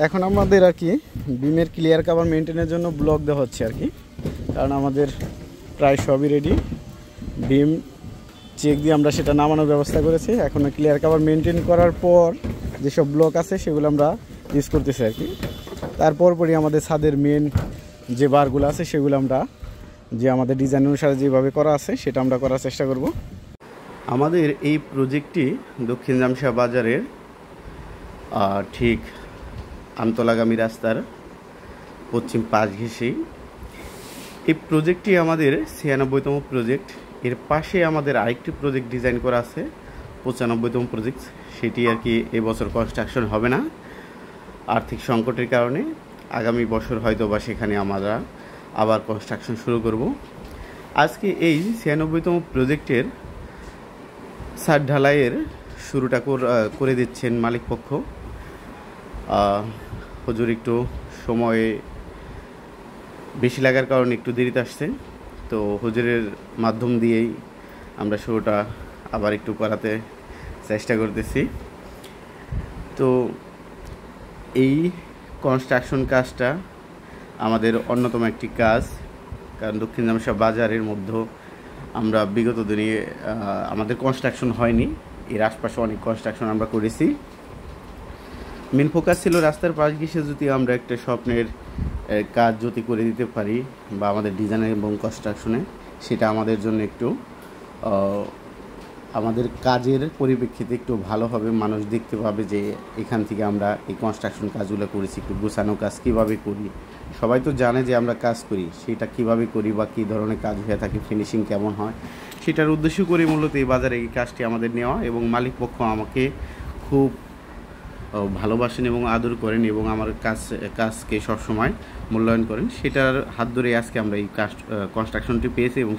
এখন আমাদের আর কি বিমের ক্লিয়ার কভার মেনটেনের জন্য ব্লক দেওয়া হচ্ছে আর কি, কারণ আমাদের প্রায় সবই রেডি। বিম চেক দিয়ে আমরা সেটা নামানোর ব্যবস্থা করেছি। এখন ক্লিয়ার কভার মেনটেন করার পর যেসব ব্লক আছে সেগুলো আমরা ইউজ করতেছি আর কি। তারপরই আমাদের ছাদের মেন যে বারগুলো আছে সেগুলো আমরা যে আমাদের ডিজাইন অনুসারে যেভাবে করা আছে সেটা আমরা করার চেষ্টা করব। আমাদের এই প্রজেক্টটি দক্ষিণ জামশা বাজারের ঠিক আমতলাগামী রাস্তার পশ্চিম পাশ ঘেঁষেই এই প্রজেক্টটি আমাদের ৯৬তম প্রজেক্ট। এর পাশে আমাদের আরেকটি প্রজেক্ট ডিজাইন করা আছে ৯৫তম প্রজেক্ট। সেটি আর কি এবছর কনস্ট্রাকশন হবে না আর্থিক সংকটের কারণে। আগামী বছর হয়তো বা সেখানে আমরা আবার কনস্ট্রাকশন শুরু করব। আজকে এই ৯৬তম প্রজেক্টের ছাদ ঢালাইয়ের শুরুটা করে দিচ্ছেন মালিক পক্ষ। হুজুর একটু সময় বেশি লাগার কারণে একটু দেরিতে আসছে, তো হুজুরের মাধ্যম দিয়েই আমরা শুরুটা আবার একটু করাতে চেষ্টা করতেছি। তো এই কনস্ট্রাকশন কাজটা আমাদের অন্যতম একটি কাজ, কারণ দক্ষিণ জামশা বাজারের মধ্যে আমরা বিগত দিনে আমাদের কনস্ট্রাকশন হয়নি, এর আশপাশে অনেক কনস্ট্রাকশন আমরা করেছি। মেন ফোকাস ছিল রাস্তার পাশ ঘেঁষে যদি আমরা একটা স্বপ্নের কাজ যদি করে দিতে পারি বা আমাদের ডিজাইন এবং কনস্ট্রাকশনে, সেটা আমাদের জন্য একটু আমাদের কাজের পরিপ্রেক্ষিতে একটু ভালো হবে। মানুষ দেখতে পাবে যে এখান থেকে আমরা এই কনস্ট্রাকশন কাজগুলো করেছি, একটু গোছানো কাজ কীভাবে করি। সবাই তো জানে যে আমরা কাজ করি, সেটা কিভাবে করি বা কী ধরনের কাজ হয়ে থাকে, ফিনিশিং কেমন হয়, সেটার উদ্দেশ্য করে মূলত এই বাজারে এই কাজটি আমাদের নেওয়া। এবং মালিক পক্ষ আমাকে খুব ভালোবাসেন এবং আদর করেন এবং আমার কাজকে সবসময় মূল্যায়ন করেন। সেটার হাত ধরে আজকে আমরা এই কনস্ট্রাকশনটি পেয়েছি এবং